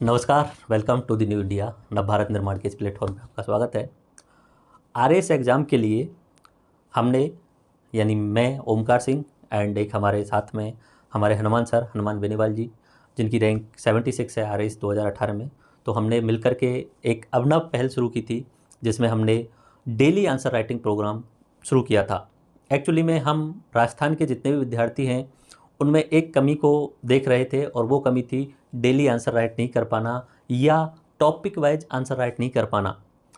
नमस्कार, welcome to the new India. नव भारत निर्माण के इस प्लेटफॉर्म पे आपका स्वागत है। आरएस एग्ज़ाम के लिए हमने यानी मैं ओमकार सिंह एंड एक हमारे साथ में हमारे हनुमान सर, हनुमान बेनीवाल जी, जिनकी रैंक 76 है आरएस 2018 में। तो हमने मिलकर के एक अभिनव पहल शुरू की थी, जिसमें हमने डेली आंसर राइटिंग प्रोग्राम शुरू किया था। एक्चुअली में हम राजस्थान के जितने भी विद्यार्थी हैं उनमें एक कमी को देख रहे थे, और वो कमी थी डेली आंसर राइट नहीं कर पाना या टॉपिक वाइज आंसर राइट नहीं कर पाना।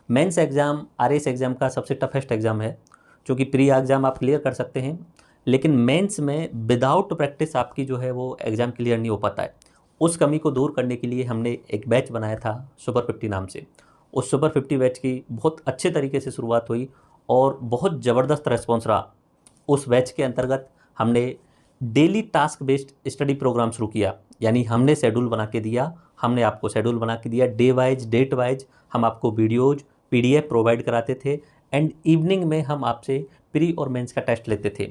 मेंस एग्ज़ाम आरएस एग्ज़ाम का सबसे टफेस्ट एग्ज़ाम है, क्योंकि प्री एग्ज़ाम आप क्लियर कर सकते हैं, लेकिन मेंस में विदाउट प्रैक्टिस आपकी जो है वो एग्ज़ाम क्लियर नहीं हो पाता है। उस कमी को दूर करने के लिए हमने एक बैच बनाया था सुपर 50 नाम से। उस सुपर 50 बैच की बहुत अच्छे तरीके से शुरुआत हुई और बहुत ज़बरदस्त रेस्पॉन्स रहा। उस बैच के अंतर्गत हमने daily task based study program शुरू किया, यानी हमने शेड्यूल बना के दिया, हमने आपको शेड्यूल बना के दिया, डे वाइज डेट वाइज हम आपको वीडियोज पीडीएफ प्रोवाइड कराते थे, एंड इवनिंग में हम आपसे प्री और मेंस का टेस्ट लेते थे।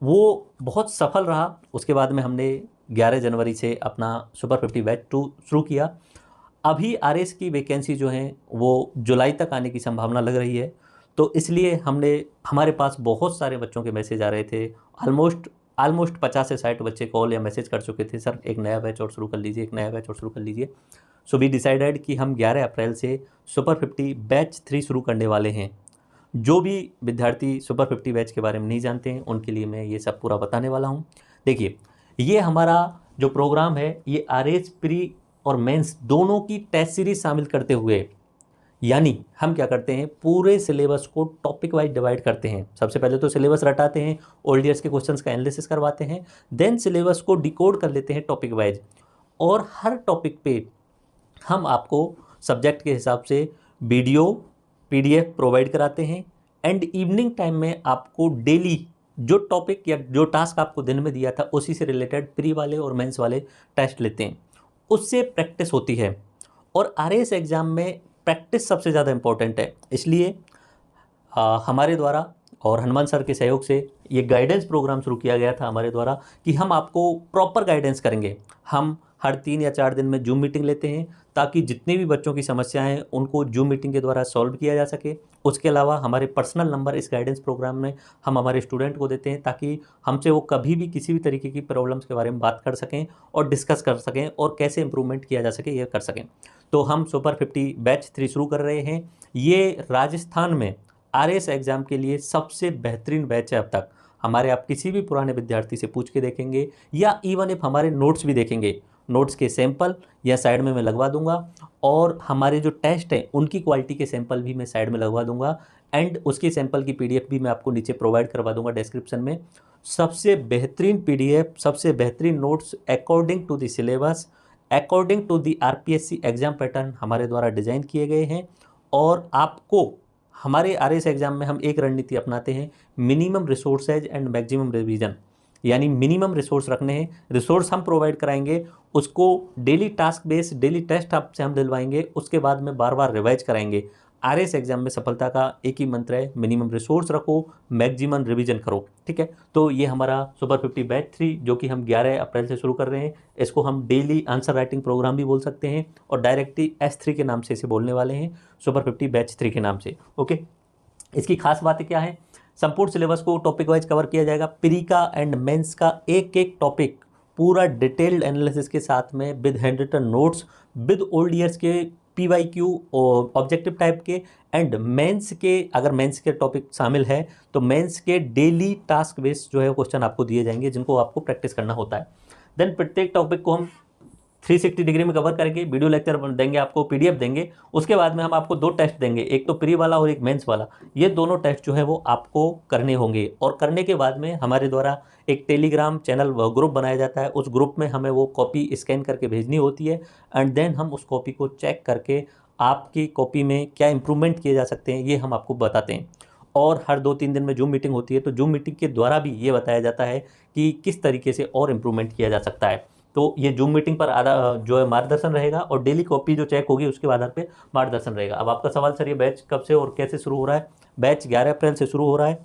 वो बहुत सफल रहा। उसके बाद में हमने 11 जनवरी से अपना सुपर 50 बैच 2 शुरू किया। अभी आरएस की वैकेंसी जो है वो जुलाई तक आने की संभावना लग रही है, तो इसलिए हमारे पास बहुत सारे बच्चों के मैसेज आ रहे थे। ऑलमोस्ट ऑलमोस्ट 50 से 60 बच्चे कॉल या मैसेज कर चुके थे, सर एक नया बैच और शुरू कर लीजिए, एक नया बैच और शुरू कर लीजिए। सो वी डिसाइडेड कि हम 11 अप्रैल से सुपर 50 बैच 3 शुरू करने वाले हैं। जो भी विद्यार्थी सुपर 50 बैच के बारे में नहीं जानते हैं उनके लिए मैं ये सब पूरा बताने वाला हूँ। देखिए, ये हमारा जो प्रोग्राम है ये आरएस प्री और मेंस दोनों की टेस्ट सीरीज शामिल करते हुए, यानी हम क्या करते हैं, पूरे सिलेबस को टॉपिक वाइज डिवाइड करते हैं। सबसे पहले तो सिलेबस रटाते हैं, ओल्ड ईयर्स के क्वेश्चंस का एनालिसिस करवाते हैं, देन सिलेबस को डिकोड कर लेते हैं टॉपिक वाइज, और हर टॉपिक पे हम आपको सब्जेक्ट के हिसाब से वीडियो पीडीएफ प्रोवाइड कराते हैं, एंड इवनिंग टाइम में आपको डेली जो टॉपिक या जो टास्क आपको दिन में दिया था उसी से रिलेटेड प्री वाले और मेंस वाले टेस्ट लेते हैं। उससे प्रैक्टिस होती है, और आरएस एग्ज़ाम में प्रैक्टिस सबसे ज़्यादा इम्पोर्टेंट है। इसलिए हमारे द्वारा और हनुमान सर के सहयोग से ये गाइडेंस प्रोग्राम शुरू किया गया था हमारे द्वारा, कि हम आपको प्रॉपर गाइडेंस करेंगे। हम हर 3 या 4 दिन में जूम मीटिंग लेते हैं, ताकि जितने भी बच्चों की समस्याएं हैं उनको जूम मीटिंग के द्वारा सॉल्व किया जा सके। उसके अलावा हमारे पर्सनल नंबर इस गाइडेंस प्रोग्राम में हम हमारे स्टूडेंट को देते हैं, ताकि हमसे वो कभी भी किसी भी तरीके की प्रॉब्लम्स के बारे में बात कर सकें और डिस्कस कर सकें, और कैसे इंप्रूवमेंट किया जा सके ये कर सकें। तो हम सुपर 50 बैच 3 शुरू कर रहे हैं। ये राजस्थान में आरएस एग्ज़ाम के लिए सबसे बेहतरीन बैच है अब तक। हमारे आप किसी भी पुराने विद्यार्थी से पूछ के देखेंगे, या इवन इफ हमारे नोट्स भी देखेंगे, नोट्स के सैंपल या साइड में मैं लगवा दूंगा, और हमारे जो टेस्ट हैं उनकी क्वालिटी के सैंपल भी मैं साइड में लगवा दूंगा, एंड उसकी सैंपल की पीडीएफ भी मैं आपको नीचे प्रोवाइड करवा दूंगा डिस्क्रिप्शन में। सबसे बेहतरीन पीडीएफ, सबसे बेहतरीन notes according to the syllabus, according to the RPSC exam pattern हमारे द्वारा डिज़ाइन किए गए हैं। और आपको हमारे आरएस एग्जाम में हम एक रणनीति अपनाते हैं, minimum resources and maximum revision. यानी मिनिमम रिसोर्स रखने हैं, रिसोर्स हम प्रोवाइड कराएंगे, उसको daily task based daily test आपसे हम दिलवाएंगे, उसके बाद में बार बार रिवाइज कराएंगे। आरएस एग्जाम में सफलता का एक ही मंत्र है, मिनिमम रिसोर्स रखो, मैक्सिमम रिवीजन करो। ठीक है, तो ये हमारा सुपर 50 बैच 3 जो कि हम 11 अप्रैल से शुरू कर रहे हैं, इसको हम डेली आंसर राइटिंग प्रोग्राम भी बोल सकते हैं, और डायरेक्टली S3 के नाम से इसे बोलने वाले हैं, सुपर 50 बैच 3 के नाम से। ओके, इसकी खास बातें क्या है, संपूर्ण सिलेबस को टॉपिक वाइज कवर किया जाएगा। प्री का एंड मेंस का एक एक टॉपिक पूरा डिटेल्ड एनालिसिस के साथ में, with hand written notes, with old years के PYQ और ऑब्जेक्टिव टाइप के, एंड मेंस के, अगर मेंस के टॉपिक शामिल है तो मेंस के डेली टास्क बेस्ड जो है क्वेश्चन आपको दिए जाएंगे, जिनको आपको प्रैक्टिस करना होता है। देन प्रत्येक टॉपिक को हम 360 डिग्री में कवर करके वीडियो लेक्चर देंगे, आपको पीडीएफ देंगे। उसके बाद में हम आपको 2 टेस्ट देंगे, एक तो प्री वाला और एक मेंस वाला। ये दोनों टेस्ट जो है वो आपको करने होंगे, और करने के बाद में हमारे द्वारा एक टेलीग्राम चैनल ग्रुप बनाया जाता है। उस ग्रुप में हमें वो कॉपी स्कैन करके भेजनी होती है, एंड देन हम उस कॉपी को चेक करके आपकी कॉपी में क्या इंप्रूवमेंट किए जा सकते हैं ये हम आपको बताते हैं। और हर 2-3 दिन में जूम मीटिंग होती है, तो जूम मीटिंग के द्वारा भी ये बताया जाता है कि किस तरीके से और इम्प्रूवमेंट किया जा सकता है। तो ये जूम मीटिंग पर आधा जो है मार्गदर्शन रहेगा, और डेली कॉपी जो चेक होगी उसके आधार पे मार्गदर्शन रहेगा। अब आपका सवाल, सर ये बैच कब से और कैसे शुरू हो रहा है? बैच 11 अप्रैल से शुरू हो रहा है।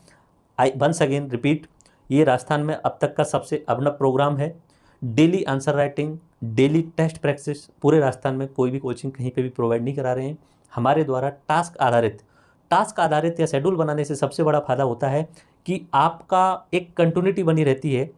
आई वंस अगेन रिपीट, ये राजस्थान में अब तक का सबसे अभिनव प्रोग्राम है। Daily answer writing, daily test practice पूरे राजस्थान में कोई भी कोचिंग कहीं पे भी प्रोवाइड नहीं करा रहे हैं। हमारे द्वारा टास्क आधारित या शेड्यूल बनाने से सबसे बड़ा फायदा होता है कि आपका एक कंटिन्यूटी बनी रहती है।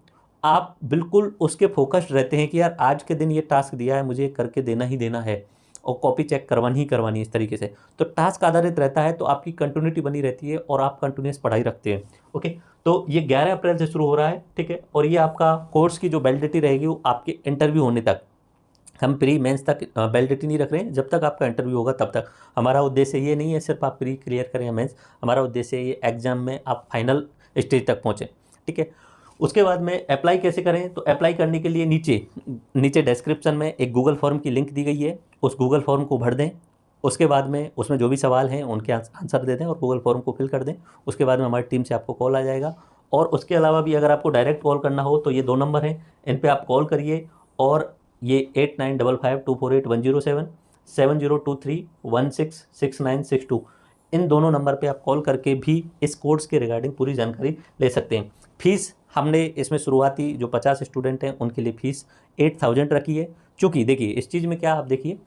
आप बिल्कुल उसके फोकस्ड रहते हैं कि यार आज के दिन ये टास्क दिया है, मुझे करके देना ही देना है और कॉपी चेक करवानी ही करवानी है इस तरीके से। तो टास्क आधारित रहता है तो आपकी कंटिन्यूटी बनी रहती है और आप कंटिन्यूस पढ़ाई रखते हैं। ओके, तो ये 11 अप्रैल से शुरू हो रहा है, ठीक है। और ये आपका कोर्स की जो वैलिडिटी रहेगी वो आपके इंटरव्यू होने तक, हम प्री मेंस तक वैलिडिटी नहीं रख रहे हैं, जब तक आपका इंटरव्यू होगा तब तक। हमारा उद्देश्य ये नहीं है सिर्फ आप प्री क्लियर करें या मेंस, हमारा उद्देश्य ये एग्जाम में आप फाइनल स्टेज तक पहुँचें, ठीक है। उसके बाद में अप्लाई कैसे करें, तो अप्लाई करने के लिए नीचे डिस्क्रिप्शन में एक गूगल फॉर्म की लिंक दी गई है, उस गूगल फॉर्म को भर दें। उसके बाद में उसमें जो भी सवाल हैं उनके आंसर दे दें और गूगल फॉर्म को फिल कर दें। उसके बाद में हमारी टीम से आपको कॉल आ जाएगा। और उसके अलावा भी अगर आपको डायरेक्ट कॉल करना हो तो ये 2 नंबर हैं, इन पे आप कॉल करिए। और ये 8955248107 7023166962 इन दोनों नंबर पे आप कॉल करके भी इस कोर्स के रिगार्डिंग पूरी जानकारी ले सकते हैं। फीस हमने इसमें शुरुआती जो 50 स्टूडेंट हैं उनके लिए फ़ीस 8000 रखी है। चूँकि देखिए इस चीज़ में क्या, आप देखिए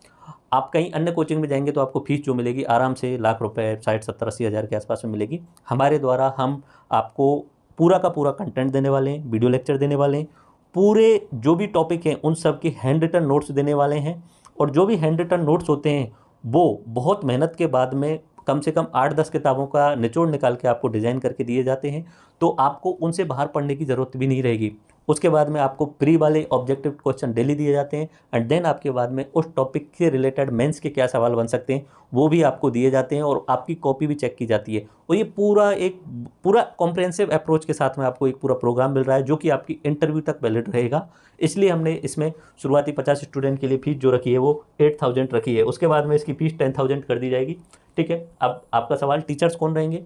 आप कहीं अन्य कोचिंग में जाएंगे तो आपको फ़ीस जो मिलेगी आराम से लाख रुपए 60-70-80 हज़ार के आसपास में मिलेगी। हमारे द्वारा हम आपको पूरा का पूरा कंटेंट देने वाले हैं, वीडियो लेक्चर देने वाले हैं, पूरे जो भी टॉपिक हैं उन सब के हैंड रिटन नोट्स देने वाले हैं। और जो भी हैंड रिटन नोट्स होते हैं वो बहुत मेहनत के बाद में कम से कम 8-10 किताबों का निचोड़ निकाल के आपको डिज़ाइन करके दिए जाते हैं, तो आपको उनसे बाहर पढ़ने की ज़रूरत भी नहीं रहेगी। उसके बाद में आपको प्री वाले ऑब्जेक्टिव क्वेश्चन डेली दिए जाते हैं एंड देन आपके बाद में उस टॉपिक से रिलेटेड मेंस के क्या सवाल बन सकते हैं वो भी आपको दिए जाते हैं और आपकी कॉपी भी चेक की जाती है। और ये पूरा कॉम्प्रिहेंसिव अप्रोच के साथ में आपको एक पूरा प्रोग्राम मिल रहा है जो कि आपकी इंटरव्यू तक वैलिड रहेगा। इसलिए हमने इसमें शुरुआती 50 स्टूडेंट के लिए फ़ीस जो रखी है वो 8000 रखी है। उसके बाद में इसकी फ़ीस 10000 कर दी जाएगी, ठीक है। अब आपका सवाल टीचर्स कौन रहेंगे।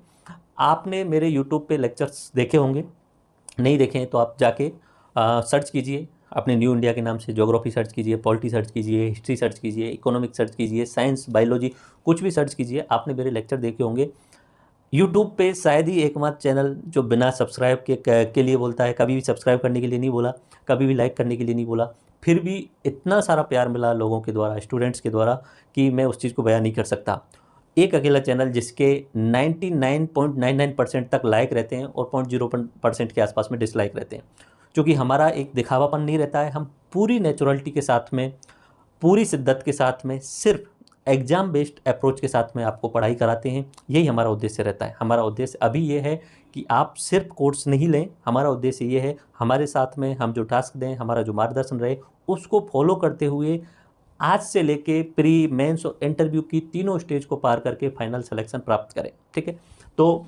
आपने मेरे यूट्यूब पे लेक्चर्स देखे होंगे, नहीं देखे हैं तो आप जाके सर्च कीजिए अपने न्यू इंडिया के नाम से, ज्योग्राफी सर्च कीजिए, पॉलिटी सर्च कीजिए, हिस्ट्री सर्च कीजिए, इकोनॉमिक्स सर्च कीजिए, साइंस बायोलॉजी कुछ भी सर्च कीजिए, आपने मेरे लेक्चर देखे होंगे। यूट्यूब पे शायद ही एकमात्र चैनल जो बिना सब्सक्राइब के लिए बोलता है, कभी भी सब्सक्राइब करने के लिए नहीं बोला, कभी भी लाइक करने के लिए नहीं बोला, फिर भी इतना सारा प्यार मिला लोगों के द्वारा, स्टूडेंट्स के द्वारा कि मैं उस चीज़ को बयान नहीं कर सकता। एक अकेला चैनल जिसके 99.99% तक लाइक रहते हैं और 0.0% के आसपास में डिसलाइक रहते हैं। क्योंकि हमारा एक दिखावापन नहीं रहता है, हम पूरी नेचुरलिटी के साथ में, पूरी शिद्दत के साथ में, सिर्फ एग्ज़ाम बेस्ड अप्रोच के साथ में आपको पढ़ाई कराते हैं। यही हमारा उद्देश्य रहता है। हमारा उद्देश्य अभी ये है कि आप सिर्फ कोर्स नहीं लें, हमारा उद्देश्य ये है हमारे साथ में हम जो टास्क दें, हमारा जो मार्गदर्शन रहे उसको फॉलो करते हुए आज से लेके प्री मेंस और इंटरव्यू की तीनों स्टेज को पार करके फाइनल सिलेक्शन प्राप्त करें, ठीक है। तो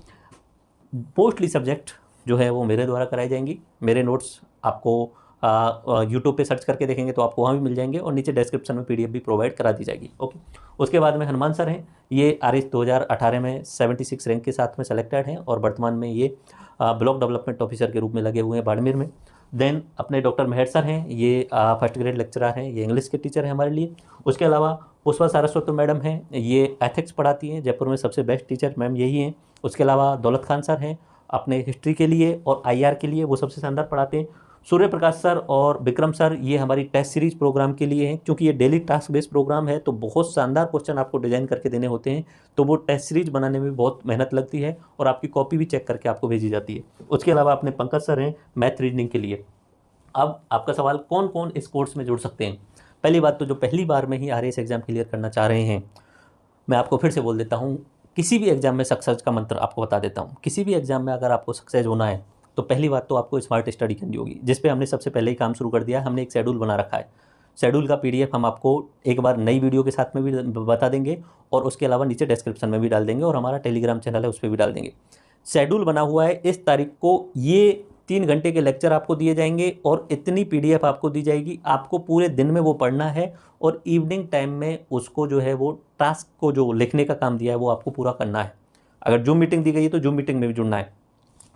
मोस्टली सब्जेक्ट जो है वो मेरे द्वारा कराई जाएंगी। मेरे नोट्स आपको यूट्यूब पे सर्च करके देखेंगे तो आपको वहाँ भी मिल जाएंगे और नीचे डिस्क्रिप्शन में पीडीएफ भी प्रोवाइड करा दी जाएगी, ओके। उसके बाद में हनुमान सर हैं, ये RS 2018 में 76 रैंक के साथ में सेलेक्टेड हैं और वर्तमान में ये ब्लॉक डेवलपमेंट ऑफिसर के रूप में लगे हुए हैं बाड़मेर में। देन अपने डॉक्टर मेहर सर हैं, ये फर्स्ट ग्रेड लेक्चरर हैं, ये इंग्लिश के टीचर हैं हमारे लिए। उसके अलावा पुष्पा सारस्वत मैडम हैं, ये एथिक्स पढ़ाती हैं, जयपुर में सबसे बेस्ट टीचर मैम यही हैं। उसके अलावा दौलत खान सर हैं अपने हिस्ट्री के लिए और IR के लिए, वो सबसे शानदार पढ़ाते हैं। सूर्य प्रकाश सर और विक्रम सर ये हमारी टेस्ट सीरीज प्रोग्राम के लिए हैं, क्योंकि ये डेली टास्क बेस्ड प्रोग्राम है तो बहुत शानदार क्वेश्चन आपको डिजाइन करके देने होते हैं, तो वो टेस्ट सीरीज बनाने में बहुत मेहनत लगती है और आपकी कॉपी भी चेक करके आपको भेजी जाती है। उसके अलावा अपने पंकज सर हैं मैथ रीजनिंग के लिए। अब आपका सवाल कौन कौन इस कोर्स में जुड़ सकते हैं। पहली बात तो जो पहली बार में ही RS एग्जाम क्लियर करना चाह रहे हैं, मैं आपको फिर से बोल देता हूँ, किसी भी एग्जाम में सक्सेस का मंत्र आपको बता देता हूँ। किसी भी एग्जाम में अगर आपको सक्सेस होना है तो पहली बात तो आपको स्मार्ट स्टडी करनी होगी, जिस पे हमने सबसे पहले ही काम शुरू कर दिया। हमने एक शेड्यूल बना रखा है, शेड्यूल का PDF हम आपको एक बार नई वीडियो के साथ में भी बता देंगे और उसके अलावा नीचे डिस्क्रिप्शन में भी डाल देंगे और हमारा टेलीग्राम चैनल है उस पर भी डाल देंगे। शेड्यूल बना हुआ है, इस तारीख को ये 3 घंटे के लेक्चर आपको दिए जाएंगे और इतनी PDF आपको दी जाएगी। आपको पूरे दिन में वो पढ़ना है और इवनिंग टाइम में उसको जो है वो टास्क को जो लिखने का काम दिया है वो आपको पूरा करना है। अगर जूम मीटिंग दी गई है तो जूम मीटिंग में भी जुड़ना है।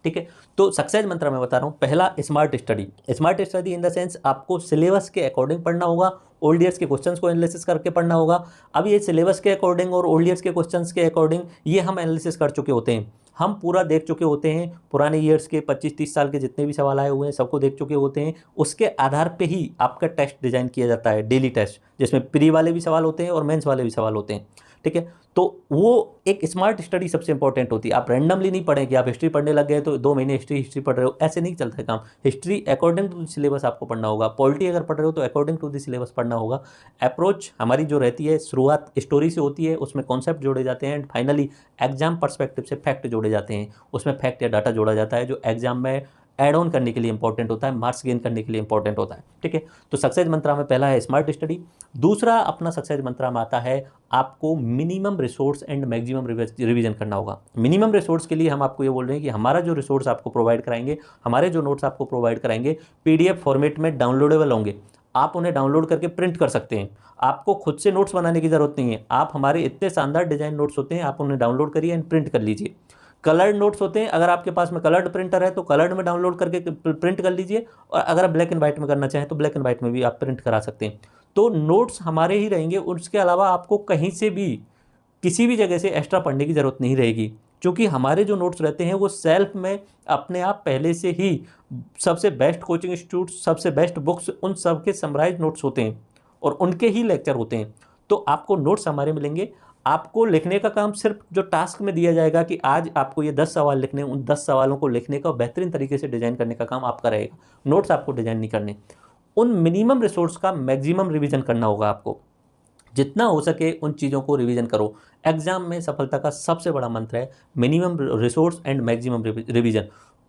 ठीक है। तो सक्सेस मंत्र मैं बता रहा हूँ, पहला smart study. Smart study in the sense आपको सिलेबस के अकॉर्डिंग पढ़ना होगा, ओल्ड ईयर्स के क्वेश्चंस को एनालिसिस करके पढ़ना होगा। अब ये सिलेबस के अकॉर्डिंग और ओल्ड ईयर्स के क्वेश्चंस के अकॉर्डिंग ये हम एनालिसिस कर चुके होते हैं, हम पूरा देख चुके होते हैं, पुराने ईयर्स के 25-30 साल के जितने भी सवाल आए हुए हैं सबको देख चुके होते हैं। उसके आधार पे ही आपका टेस्ट डिजाइन किया जाता है, डेली टेस्ट, जिसमें प्री वाले भी सवाल होते हैं और मेंस वाले भी सवाल होते हैं। ठीक है, तो वो एक स्मार्ट स्टडी सबसे इंपॉर्टेंट होती है। आप रैंडमली नहीं पढ़ें कि आप हिस्ट्री पढ़ने लग गए तो 2 महीने हिस्ट्री पढ़ रहे हो, ऐसे नहीं चलता है काम। History according to the syllabus आपको पढ़ना होगा, पॉलिटी अगर पढ़ रहे हो तो अकॉर्डिंग टू द सिलेबस पढ़ना होगा। अप्रोच हमारी जो रहती है, शुरुआत स्टोरी से होती है, उसमें कॉन्सेप्ट जोड़े जाते हैं एंड फाइनली एग्जाम पर्सपेक्टिव से फैक्ट जोड़े जाते हैं, उसमें फैक्ट या डाटा जोड़ा जाता है जो एग्जाम में ऐड ऑन करने के लिए इंपॉर्टेंट होता है, मार्क्स गेन करने के लिए इंपॉर्टेंट होता है। ठीक है, तो सक्सेस मंत्रा में पहला है स्मार्ट स्टडी। दूसरा अपना सक्सेस मंत्रा में आता है आपको minimum resource and maximum revision करना होगा। मिनिमम रिसोर्स के लिए हम आपको ये बोल रहे हैं कि हमारा जो रिसोर्स आपको प्रोवाइड कराएंगे, हमारे जो नोट्स आपको प्रोवाइड कराएंगे पीडीएफ फॉर्मेट में डाउनलोडेबल होंगे, आप उन्हें डाउनलोड करके प्रिंट कर सकते हैं। आपको खुद से नोट्स बनाने की जरूरत नहीं है, आप हमारे इतने शानदार डिजाइन नोट्स होते हैं, आप उन्हें डाउनलोड करिए एंड प्रिंट कर लीजिए। कलर्ड नोट्स होते हैं, अगर आपके पास में कलर्ड प्रिंटर है तो कलर्ड में डाउनलोड करके प्रिंट कर लीजिए, और अगर आप ब्लैक एंड व्हाइट में करना चाहें तो ब्लैक एंड व्हाइट में भी आप प्रिंट करा सकते हैं। तो नोट्स हमारे ही रहेंगे, उसके अलावा आपको कहीं से भी किसी भी जगह से एक्स्ट्रा पढ़ने की ज़रूरत नहीं रहेगी, क्योंकि हमारे जो नोट्स रहते हैं वो सेल्फ में अपने आप पहले से ही सबसे बेस्ट कोचिंग इंस्टीट्यूट, सबसे बेस्ट बुक्स, उन सब के समराइज नोट्स होते हैं और उनके ही लेक्चर होते हैं। तो आपको नोट्स हमारे मिलेंगे, आपको लिखने का काम सिर्फ जो टास्क में दिया जाएगा कि आज आपको ये 10 सवाल लिखने, उन 10 सवालों को लिखने का बेहतरीन तरीके से डिजाइन करने का काम आपका रहेगा। नोट्स आपको डिजाइन नहीं करने। उन मिनिमम रिसोर्स का मैक्सिमम रिवीजन करना होगा आपको, जितना हो सके उन चीज़ों को रिवीजन करो। एग्जाम में सफलता का सबसे बड़ा मंत्र है minimum resource and maximum revision.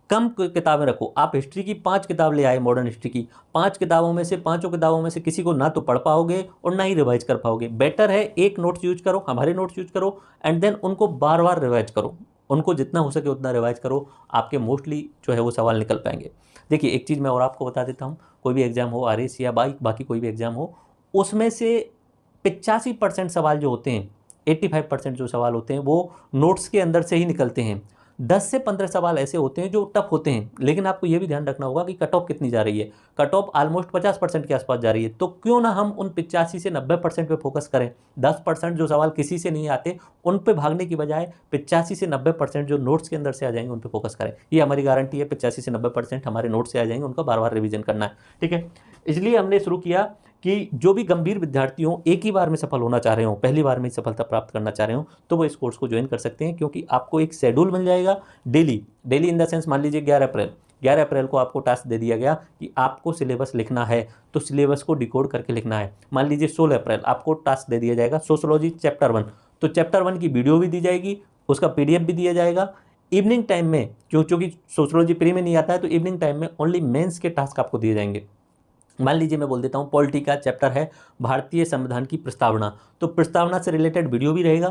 कम किताबें रखो। आप हिस्ट्री की 5 किताब ले आए, मॉडर्न हिस्ट्री की 5 किताबों में से, 5 किताबों में से किसी को ना तो पढ़ पाओगे और ना ही रिवाइज कर पाओगे। बेटर है एक नोट्स यूज करो, हमारे नोट्स यूज करो एंड देन उनको बार बार रिवाइज करो, उनको जितना हो सके उतना रिवाइज करो, आपके मोस्टली जो है वो सवाल निकल पाएंगे। देखिए एक चीज़ मैं और आपको बता देता हूँ, कोई भी एग्जाम हो, आरएस या बाकी कोई भी एग्जाम हो, उसमें से 85% सवाल जो होते हैं, 85% जो सवाल होते हैं वो नोट्स के अंदर से ही निकलते हैं। 10 से 15 सवाल ऐसे होते हैं जो टफ होते हैं, लेकिन आपको ये भी ध्यान रखना होगा कि कट ऑफ कितनी जा रही है। कट ऑफ ऑलमोस्ट 50% के आसपास जा रही है, तो क्यों ना हम उन 85 से 90% पे फोकस करें। 10% जो सवाल किसी से नहीं आते उन पे भागने की बजाय 85 से 90% जो नोट्स के अंदर से आ जाएंगे उन पे फोकस करें। ये हमारी गारंटी है, 85 से 90% हमारे नोट्स से आ जाएंगे, उनका बार बार रिविजन करना है। ठीक है, इसलिए हमने शुरू किया कि जो भी गंभीर विद्यार्थी हो, एक ही बार में सफल होना चाह रहे हो, पहली बार में सफलता प्राप्त करना चाह रहे हो, तो वो इस कोर्स को ज्वाइन कर सकते हैं, क्योंकि आपको एक शेड्यूल मिल जाएगा डेली इन द सेंस, मान लीजिए 11 अप्रैल को आपको टास्क दे दिया गया कि आपको सिलेबस लिखना है, तो सिलेबस को डिकोड करके लिखना है। मान लीजिए 16 अप्रैल आपको टास्क दे दिया जाएगा सोशियोलॉजी चैप्टर 1, तो चैप्टर 1 की वीडियो भी दी जाएगी, उसका पीडीएफ भी दिया जाएगा। इवनिंग टाइम में, क्योंकि सोशियोलॉजी प्री में नहीं आता है, तो इवनिंग टाइम में ओनली मेंस के टास्क आपको दिए जाएंगे। मान लीजिए मैं बोल देता हूँ पॉलिटी का चैप्टर है भारतीय संविधान की प्रस्तावना, तो प्रस्तावना से रिलेटेड वीडियो भी रहेगा।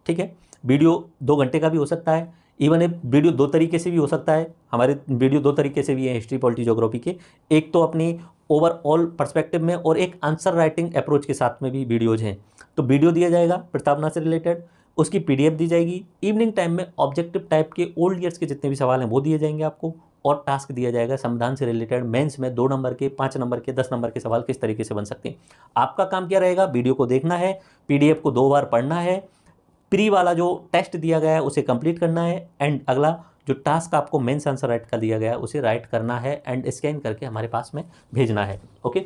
ठीक है, वीडियो 2 घंटे का भी हो सकता है, इवन एक वीडियो 2 तरीके से भी हो सकता है। हमारे वीडियो 2 तरीके से भी है हिस्ट्री, पॉलिटी, ज्योग्राफी के। एक तो अपनी ओवरऑल पर्सपेक्टिव में और एक आंसर राइटिंग अप्रोच के साथ में भी वीडियोज हैं। तो वीडियो दिया जाएगा प्रस्तावना से रिलेटेड, उसकी पीडीएफ दी जाएगी। इवनिंग टाइम में ऑब्जेक्टिव टाइप के ओल्ड ईयर्स के जितने भी सवाल हैं वो दिए जाएंगे आपको, और टास्क दिया जाएगा संविधान से रिलेटेड मेंस में 2 नंबर के, 5 नंबर के, 10 नंबर के सवाल किस तरीके से बन सकते हैं। आपका काम क्या रहेगा, वीडियो को देखना है, पीडीएफ को 2 बार पढ़ना है, प्री वाला जो टेस्ट दिया गया है उसे कंप्लीट करना है, एंड अगला जो टास्क आपको मेंस आंसर राइट का दिया गया है उसे राइट करना है एंड स्कैन करके हमारे पास में भेजना है। ओके,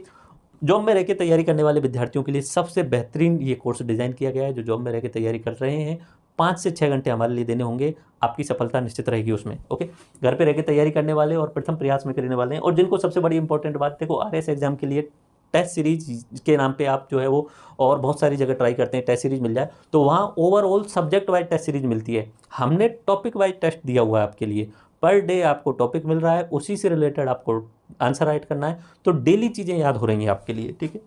जॉब में रह के तैयारी करने वाले विद्यार्थियों के लिए सबसे बेहतरीन ये कोर्स डिज़ाइन किया गया है। जो जॉब में रह के तैयारी कर रहे हैं, 5 से 6 घंटे हमारे लिए देने होंगे, आपकी सफलता निश्चित रहेगी उसमें। ओके, घर पे रह के तैयारी करने वाले और प्रथम प्रयास में करने वाले हैं, और जिनको सबसे बड़ी इंपॉर्टेंट बात, देखो आरएस एग्जाम के लिए टेस्ट सीरीज के नाम पे आप जो है वो और बहुत सारी जगह ट्राई करते हैं, टेस्ट सीरीज मिल जाए तो वहाँ overall subject wise test series मिलती है। हमने टॉपिक वाइज टेस्ट दिया हुआ है आपके लिए, पर डे आपको टॉपिक मिल रहा है, उसी से रिलेटेड आपको आंसर राइट करना है, तो डेली चीज़ें याद हो रही हैं आपके लिए। ठीक है,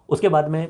उसके बाद में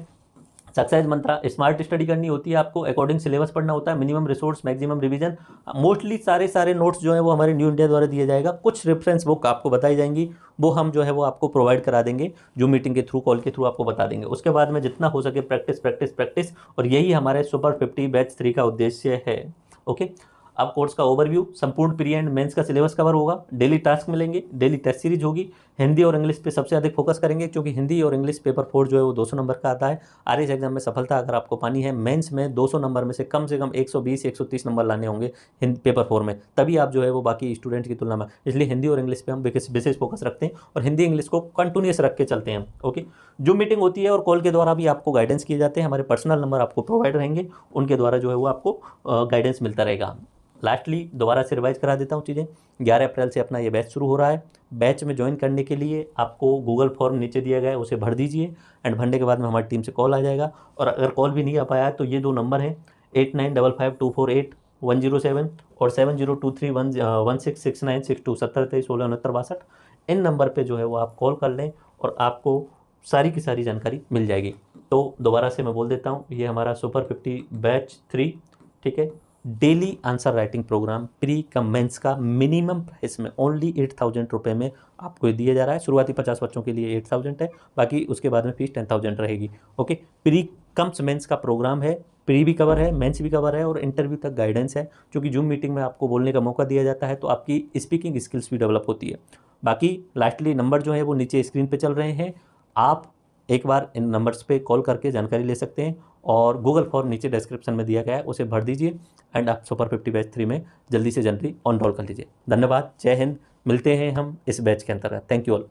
सक्सेस मंत्रा, स्मार्ट स्टडी करनी होती है आपको, अकॉर्डिंग सिलेबस पढ़ना होता है, minimum resource maximum revision. Mostly सारे नोट्स जो है वो हमारे न्यू इंडिया द्वारा दिया जाएगा। कुछ रेफरेंस बुक आपको बताई जाएंगी, वो हम जो है वो आपको प्रोवाइड करा देंगे, जो मीटिंग के थ्रू, कॉल के थ्रू आपको बता देंगे। उसके बाद में जितना हो सके प्रैक्टिस प्रैक्टिस प्रैक्टिस, और यही हमारे सुपर 50 बैच 3 का उद्देश्य है। ओके, अब कोर्स का ओवरव्यू, संपूर्ण प्री एंड मेंस का सिलेबस कवर होगा, डेली टास्क मिलेंगे, डेली टेस्ट सीरीज होगी, हिंदी और इंग्लिश पे सबसे अधिक फोकस करेंगे क्योंकि हिंदी और इंग्लिश पेपर 4 जो है वो 200 नंबर का आता है। आरएस एग्जाम में सफलता अगर आपको पानी है, मेंस में 200 नंबर में से कम 120-130 नंबर लाने होंगे पेपर 4 में, तभी आप जो है वो बाकी स्टूडेंट की तुलना में, इसलिए हिंदी और इंग्लिश पे हम विशेष फोकस रखते हैं और हिंदी इंग्लिश को कंटिन्यूस रख के चलते हैं। ओके, जो मीटिंग होती है और कॉल के द्वारा भी आपको गाइडेंस किए जाते हैं, हमारे पर्सनल नंबर आपको प्रोवाइड रहेंगे, उनके द्वारा जो है वो आपको गाइडेंस मिलता रहेगा। लास्टली दोबारा से रिवाइज करा देता हूँ चीज़ें। 11 अप्रैल से अपना ये बैच शुरू हो रहा है। बैच में ज्वाइन करने के लिए आपको गूगल फॉर्म नीचे दिया गया है, उसे भर दीजिए एंड भरने के बाद में हमारी टीम से कॉल आ जाएगा। और अगर कॉल भी नहीं आ पाया है तो ये 2 नंबर हैं 8955248107 और 7023166962 7023166962। इन नंबर पे जो है वो आप कॉल कर लें और आपको सारी की सारी जानकारी मिल जाएगी। तो दोबारा से मैं बोल देता हूँ, ये हमारा सुपर 50 बैच 3, ठीक है, daily answer writing program pre cum mains का मिनिमम प्राइस में ओनली 8,000 रुपये में आपको दिया जा रहा है। शुरुआती 50 बच्चों के लिए 8,000 है, बाकी उसके बाद में फीस 10,000 रहेगी। ओके, प्री कम्स मेंस का प्रोग्राम है, प्री भी कवर है, मेंस भी कवर है और इंटरव्यू तक गाइडेंस है, क्योंकि जूम मीटिंग में आपको बोलने का मौका दिया जाता है तो आपकी स्पीकिंग स्किल्स भी डेवलप होती है। बाकी लास्टली नंबर जो है वो नीचे स्क्रीन पे चल रहे हैं, आप एक बार इन नंबर्स पे कॉल करके जानकारी ले सकते हैं और गूगल फॉर्म नीचे डिस्क्रिप्शन में दिया गया है, उसे भर दीजिए एंड आप सुपर 50 बैच 3 में जल्दी से जल्दी ऑनरोल कर लीजिए। धन्यवाद, जय हिंद, मिलते हैं हम इस बैच के अंतर्गत। Thank you all.